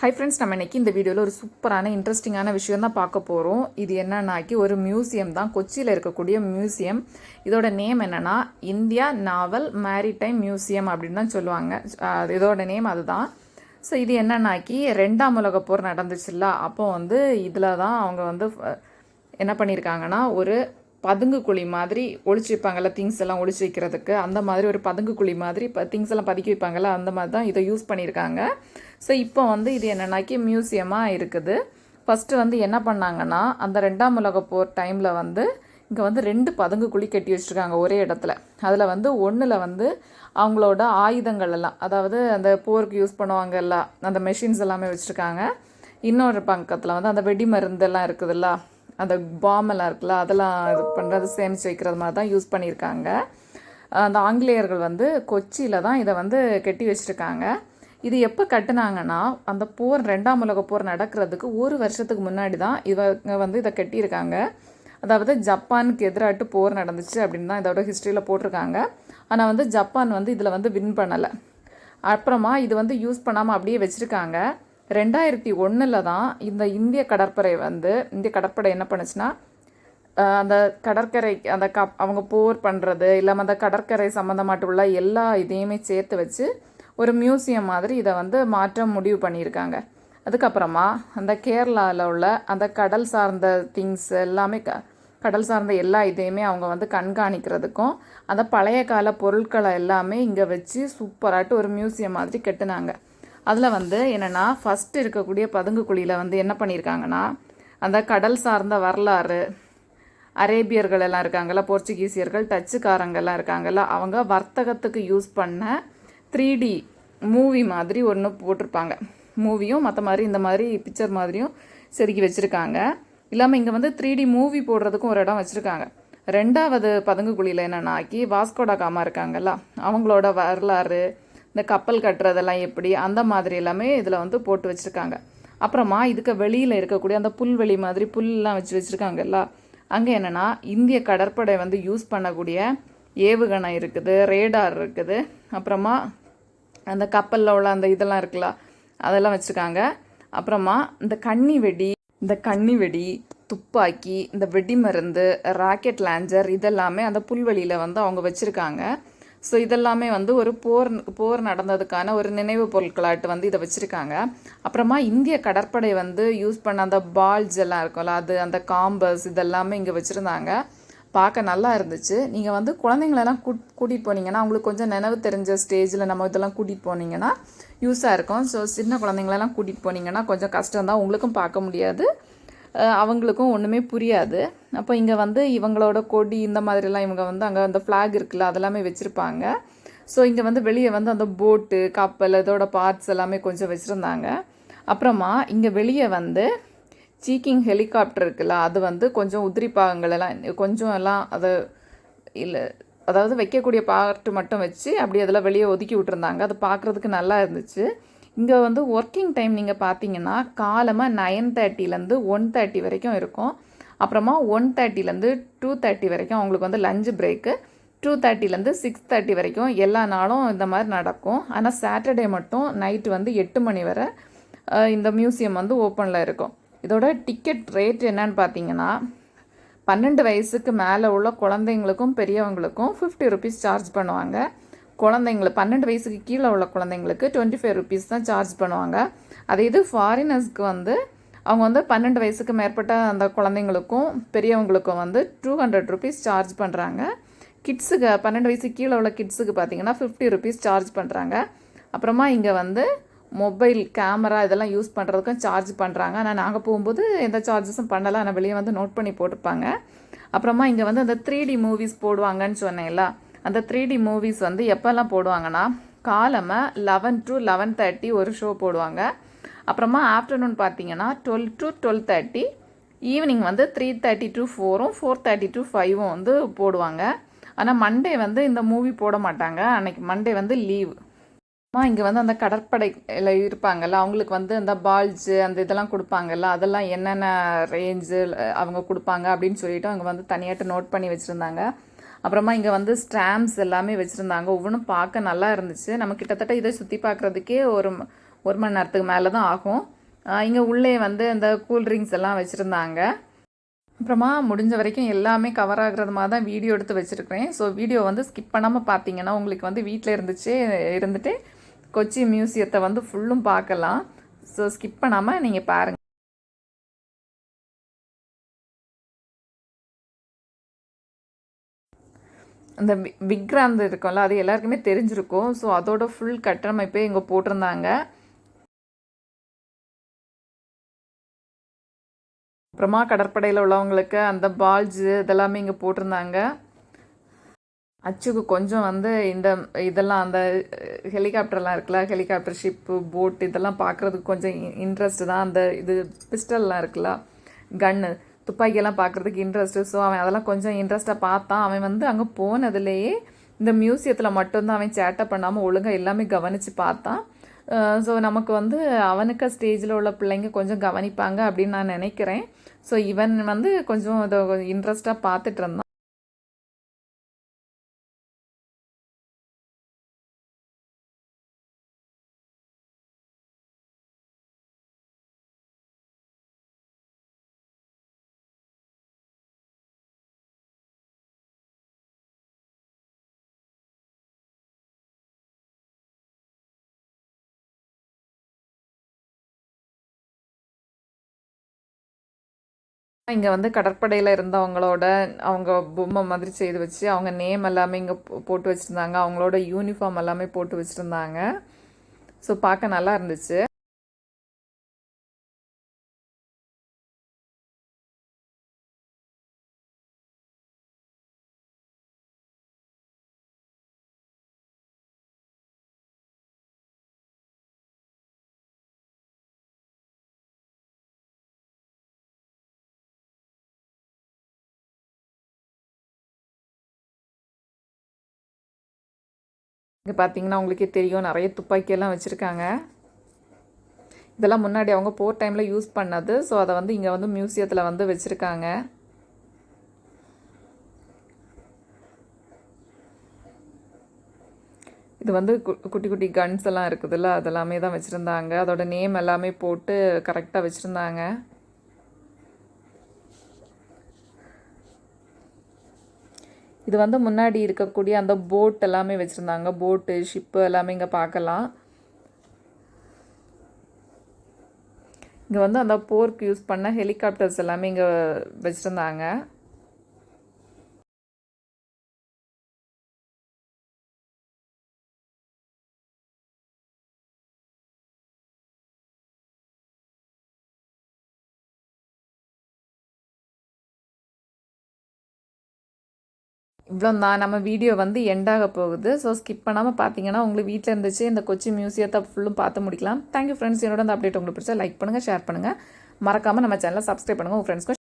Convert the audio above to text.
Hi friends, நம்ம இன்றைக்கி இந்த வீடியோவில் ஒரு சூப்பரான இன்ட்ரெஸ்டிங்கான விஷயம் தான் பார்க்க போகிறோம். இது என்னன்னாக்கி ஒரு மியூசியம் தான், கொச்சியில் இருக்கக்கூடிய மியூசியம். இதோட நேம் என்னென்னா இந்தியா நாவல் மேரிடைம் மியூசியம் அப்படின்னு தான் சொல்லுவாங்க. இதோட நேம் அதுதான். ஸோ இது என்னன்னாக்கி 2ஆம் உலகப் போர் நடந்துச்சுல்ல, அப்போ இதில் தான் அவங்க என்ன பண்ணியிருக்காங்கன்னா, ஒரு பதுங்கு குழி மாதிரி ஒழிச்சு வைப்பாங்கள்ல, திங்ஸ் எல்லாம் ஒழிச்சு வைக்கிறதுக்கு. அந்த மாதிரி ஒரு பதுங்கு குழி மாதிரி திங்ஸ் எல்லாம் பதுக்கி வைப்பாங்கள்ல, அந்த மாதிரி தான் இதை யூஸ் பண்ணியிருக்காங்க. ஸோ இப்போ இது என்னன்னாக்கி மியூசியமாக இருக்குது. ஃபஸ்ட்டு என்ன பண்ணாங்கன்னா, அந்த 2ஆம் உலகப் போர் டைமில் இங்கே 2 பதுங்கு குழி கட்டி வச்சுருக்காங்க ஒரே இடத்துல. அதில் ஒன்றில் அவங்களோட ஆயுதங்கள் எல்லாம், அதாவது அந்த போருக்கு யூஸ் பண்ணுவாங்கல்ல, அந்த மெஷின்ஸ் எல்லாமே வச்சுருக்காங்க. இன்னொரு பக்கத்தில் அந்த வெடி மருந்தெல்லாம் இருக்குதுல்ல, அந்த பாம்பெல்லாம் இருக்குல்ல, அதெல்லாம் இது பண்ணுறது சேமித்து வைக்கிறது மாதிரி தான் யூஸ் பண்ணியிருக்காங்க. அந்த ஆங்கிலேயர்கள் கொச்சியில் தான் இதை கட்டி வச்சுருக்காங்க. இது எப்போ கட்டுனாங்கன்னா, அந்த போர் 2ஆம் உலகப் போர் நடக்கிறதுக்கு ஒரு வருஷத்துக்கு முன்னாடி தான் இவங்க இதை கட்டியிருக்காங்க. அதாவது ஜப்பானுக்கு எதிராட்டு போர் நடந்துச்சு அப்படின்னு தான் இதோட ஹிஸ்ட்ரியில் போட்டிருக்காங்க. ஆனால் ஜப்பான் இதில் வின் பண்ணலை. அப்புறமா இது யூஸ் பண்ணாமல் அப்படியே வச்சுருக்காங்க. 2001 தான் இந்த இந்திய கடற்படை என்ன பண்ணுச்சுன்னா, அந்த கடற்கரை அந்த அவங்க போர் பண்ணுறது இல்லாமல் அந்த கடற்கரை சம்மந்தமாட்டு உள்ள எல்லா இதையுமே சேர்த்து வச்சு ஒரு மியூசியம் மாதிரி இதை மாற்ற முடிவு பண்ணியிருக்காங்க. அதுக்கப்புறமா அந்த கேரளாவில் உள்ள அந்த கடல் சார்ந்த திங்ஸ் எல்லாமே, கடல் சார்ந்த எல்லா இதையுமே அவங்க கண்காணிக்கிறதுக்கும் அந்த பழைய கால பொருட்களை எல்லாமே இங்கே வச்சு சூப்பராட்டு ஒரு மியூசியம் மாதிரி கட்டுனாங்க. அதில் என்னென்னா, ஃபஸ்ட்டு இருக்கக்கூடிய பதுங்கு குழியில் என்ன பண்ணியிருக்காங்கன்னா, அந்த கடல் சார்ந்த வரலாறு, அரேபியர்கள் எல்லாம் இருக்காங்கள்ல, போர்ச்சுகீசியர்கள், டச்சுக்காரங்கெல்லாம் இருக்காங்கள்ல, அவங்க வர்த்தகத்துக்கு யூஸ் பண்ண 3D மூவி மாதிரி ஒன்று போட்டிருப்பாங்க. மூவியும் மற்ற மாதிரி இந்த மாதிரி பிக்சர் மாதிரியும் செதுக்கி வச்சுருக்காங்க. இல்லாமல் இங்கே 3D மூவி போடுறதுக்கும் ஒரு இடம் வச்சுருக்காங்க. 2ஆவது பதுங்கு குழியில் என்னென்னாக்கி வாஸ்கோடா காமா இருக்காங்கல்ல, அவங்களோட வரலாறு, இந்த கப்பல் கட்டுறதெல்லாம் எப்படி, அந்த மாதிரி எல்லாமே இதில் போட்டு வச்சுருக்காங்க. அப்புறமா இதுக்கு வெளியில் இருக்கக்கூடிய அந்த புல்வெளி மாதிரி புல்லாம் வச்சுருக்காங்கல்ல, அங்கே என்னென்னா இந்திய கடற்படை யூஸ் பண்ணக்கூடிய ஏவுகணை இருக்குது, ரேடார் இருக்குது. அப்புறமா அந்த கப்பலில் உள்ள அந்த இதெல்லாம் இருக்குல்ல, அதெல்லாம் வச்சுருக்காங்க. அப்புறமா இந்த கன்னி வெடி, துப்பாக்கி, இந்த வெடி மருந்து, ராக்கெட் லான்ச்சர், இதெல்லாமே அந்த புல்வெளியில் அவங்க வச்சுருக்காங்க. ஸோ இதெல்லாமே ஒரு போர் நடந்ததுக்கான ஒரு நினைவு பொருட்களாட்டு இதை வச்சுருக்காங்க. அப்புறமா இந்திய கடற்படை யூஸ் பண்ண அந்த பால்ஸ் எல்லாம் இருக்கும்ல, அது அந்த காம்பஸ் இதெல்லாமே இங்கே வச்சுருந்தாங்க. பார்க்க நல்லா இருந்துச்சு. நீங்கள் குழந்தைங்களெல்லாம் கூட்டிகிட்டு போனீங்கன்னா, அவங்களுக்கு கொஞ்சம் நினைவு தெரிஞ்ச ஸ்டேஜில் நம்ம இதெல்லாம் கூட்டிகிட்டு போனீங்கன்னா யூஸாக இருக்கும். ஸோ சின்ன குழந்தைங்களெல்லாம் கூட்டிகிட்டு போனீங்கன்னா கொஞ்சம் கஷ்டம்தான், உங்களுக்கும் பார்க்க முடியாது, அவங்களுக்கும் ஒன்றுமே புரியாது. அப்போ இங்கே இவங்களோட கொடி இந்த மாதிரிலாம் இவங்க அங்கே அந்த ஃப்ளாக் இருக்குல்ல, அதெல்லாமே வச்சுருப்பாங்க. ஸோ இங்கே வெளியே அந்த போட்டு, கப்பல், இதோட பார்ட்ஸ் எல்லாமே கொஞ்சம் வச்சுருந்தாங்க. அப்புறமா இங்கே வெளியே சீக்கிங் ஹெலிகாப்டர் இருக்குல்ல, அது கொஞ்சம் உதிரி பாகங்கள் எல்லாம் கொஞ்சம் எல்லாம் அது இல்லை, அதாவது வைக்கக்கூடிய பார்ட்டு மட்டும் வச்சு அப்படி அதில் வெளியே ஒதுக்கி விட்டுருந்தாங்க. அது பார்க்குறதுக்கு நல்லா இருந்துச்சு. இங்கே ஒர்க்கிங் டைம் நீங்கள் பார்த்தீங்கன்னா, காலமாக 9:30லேருந்து 1:30 வரைக்கும் இருக்கும். அப்புறமா 1:30லேருந்து 2:30 வரைக்கும் அவங்களுக்கு லஞ்சு பிரேக்கு. 2:30லேருந்து 6:30 வரைக்கும் எல்லா நாளும் இந்த மாதிரி நடக்கும். ஆனால் சாட்டர்டே மட்டும் நைட்டு 8 மணி வரை இந்த மியூசியம் ஓப்பனில் இருக்கும். இதோட டிக்கெட் ரேட் என்னன்னு பார்த்தீங்கன்னா, 12 வயசுக்கு மேலே உள்ள குழந்தைங்களுக்கும் பெரியவங்களுக்கும் 50 ருபீஸ் சார்ஜ் பண்ணுவாங்க. குழந்தைங்களுக்கு 12 வயசுக்கு கீழே உள்ள குழந்தைங்களுக்கு 25 ருபீஸ் தான் சார்ஜ் பண்ணுவாங்க. அதே இது ஃபாரினர்ஸ்க்கு அவங்க 12 வயசுக்கு மேற்பட்ட அந்த குழந்தைங்களுக்கும் பெரியவங்களுக்கும் 200 ருபீஸ் சார்ஜ் பண்ணுறாங்க. கிட்ஸுக்கு 12 வயசுக்கு கீழே உள்ள கிட்ஸுக்கு பார்த்தீங்கன்னா 50 ருபீஸ் சார்ஜ் பண்ணுறாங்க. அப்புறமா இங்கே மொபைல் கேமரா இதெல்லாம் யூஸ் பண்ணுறதுக்கும் சார்ஜ் பண்ணுறாங்க. ஆனால் நாங்கள் போகும்போது எந்த சார்ஜஸும் பண்ணலை, ஆனால் வெளியே நோட் பண்ணி போட்டிருப்பாங்க. அப்புறமா இங்கே அந்த 3D மூவிஸ் போடுவாங்கன்னு சொன்னேன்ல, அந்த 3D மூவிஸ் எப்போல்லாம் போடுவாங்கன்னா, காலமாக 11 to 11:30 ஒரு ஷோ போடுவாங்க. அப்புறமா ஆஃப்டர்நூன் பார்த்தீங்கன்னா 12 to 12:30, ஈவினிங் 3:30 to 4, 4:30 to 5 போடுவாங்க. ஆனால் மண்டே இந்த மூவி போட மாட்டாங்க, அன்றைக்கி மண்டே லீவு. இங்கே அந்த கடற்படையில் இருப்பாங்கல்ல, அவங்களுக்கு அந்த பால்ஸு அந்த இதெல்லாம் கொடுப்பாங்கல்ல, அதெல்லாம் என்னென்ன ரேஞ்சு அவங்க கொடுப்பாங்க அப்படின்னு சொல்லிட்டு அவங்க தனியாட்டு நோட் பண்ணி வச்சுருந்தாங்க. அப்புறமா இங்கே ஸ்டாம்ப்ஸ் எல்லாமே வச்சுருந்தாங்க. ஒவ்வொன்றும் பார்க்க நல்லா இருந்துச்சு. நம்ம கிட்டத்தட்ட இதை சுற்றி பார்க்குறதுக்கே ஒரு மணி நேரத்துக்கு மேலே தான் ஆகும். இங்கே உள்ளே வந்து அந்த கூல் ட்ரிங்க்ஸ் எல்லாம் வச்சுருந்தாங்க. அப்புறமா முடிஞ்ச வரைக்கும் எல்லாமே கவர் ஆகுறது மாதிரி தான் வீடியோ எடுத்து வச்சுருக்கிறேன். ஸோ வீடியோ வந்து ஸ்கிப் பண்ணாமல் பார்த்தீங்கன்னா உங்களுக்கு வந்து வீட்டில் இருந்துட்டு கொச்சி மியூசியத்தை வந்து ஃபுல்லும் பார்க்கலாம். ஸோ ஸ்கிப் பண்ணாமல் நீங்கள் பாருங்கள். அந்த விக்ராந்த் இருக்கும்ல, அது எல்லாருக்குமே தெரிஞ்சிருக்கும். ஸோ அதோட ஃபுல் கட்டமைப்பே இங்கே போட்டிருந்தாங்க. அப்புறமா கடற்படையில் உள்ளவங்களுக்கு அந்த பால்ஸு இதெல்லாமே இங்கே போட்டிருந்தாங்க. அச்சுக்கு கொஞ்சம் வந்து இதெல்லாம் அந்த ஹெலிகாப்டர்லாம் இருக்குல்ல, ஹெலிகாப்டர் ஷிப்பு போட் இதெல்லாம் பார்க்குறதுக்கு கொஞ்சம் இன்ட்ரெஸ்ட் தான். அந்த பிஸ்டல்லாம் இருக்குல்ல, கன்னு துப்பாக்கியெல்லாம் பார்க்குறதுக்கு இன்ட்ரெஸ்ட்டு. ஸோ அவன் அதெல்லாம் கொஞ்சம் இன்ட்ரெஸ்ட்டாக பார்த்தான். அவன் வந்து அங்கே போனதுலேயே இந்த மியூசியத்தில் மட்டும்தான் அவன் சேட்டை பண்ணாமல் ஒழுங்காக எல்லாமே கவனித்து பார்த்தான். ஸோ நமக்கு வந்து அவனுக்கு ஸ்டேஜில் உள்ள பிள்ளைங்க கொஞ்சம் கவனிப்பாங்க அப்படின்னு நான் நினைக்கிறேன். ஸோ இவன் வந்து கொஞ்சம் இதை இன்ட்ரெஸ்ட்டாக பார்த்துட்டு இருந்தான். இங்கே வந்து கடற்படையில் இருந்தவங்களோட அவங்க பொம்மை மாதிரி செய்து வச்சு அவங்க நேம் எல்லாமே இங்கே போட்டு வச்சுருந்தாங்க. அவங்களோட யூனிஃபார்ம் எல்லாமே போட்டு வச்சுருந்தாங்க. ஸோ பார்க்க நல்லா இருந்துச்சு. இங்கே பார்த்தீங்கன்னா உங்களுக்கே தெரியும், நிறைய துப்பாக்கியெல்லாம் வச்சுருக்காங்க. இதெல்லாம் முன்னாடி அவங்க போர் டைமில் யூஸ் பண்ணது. ஸோ அதை வந்து இங்கே வந்து மியூசியத்தில் வந்து வச்சுருக்காங்க. இது வந்து குட்டி குட்டி கன்ஸ் எல்லாம் இருக்குதுல்ல, அதெல்லாமே தான் வச்சுருந்தாங்க. அதோட நேம் எல்லாமே போட்டு கரெக்டாக வச்சுருந்தாங்க. இது வந்து முன்னாடி இருக்கக்கூடிய அந்த போட் எல்லாமே வச்சுருந்தாங்க. போட்டு ஷிப்பு எல்லாமே இங்கே பார்க்கலாம். இங்கே வந்து அந்த போருக்கு யூஸ் பண்ண ஹெலிகாப்டர்ஸ் எல்லாமே இங்கே வச்சுருந்தாங்க. இவ்வளோ தான் நம்ம வீடியோ வந்து எண்டாக போகுது. ஸோ ஸ்கிப் பண்ணாமல் பார்த்தீங்கன்னா உங்களுக்கு வீட்டில் இருந்துச்சு இந்த கொச்சி மியூசியத்தை ஃபுல்லும் பார்த்து முடிக்கலாம். Thank you friends. என்னோட அந்த அப்டேட் உங்களுக்கு பிடிச்சா லைக் பண்ணுங்கள், ஷேர் பண்ணுங்கள். மறக்காமல் நம்ம சேனலை சப்ஸ்கிரைப் பண்ணுங்கள். உங்கள் ஃப்ரெண்ட்ஸ்க்கு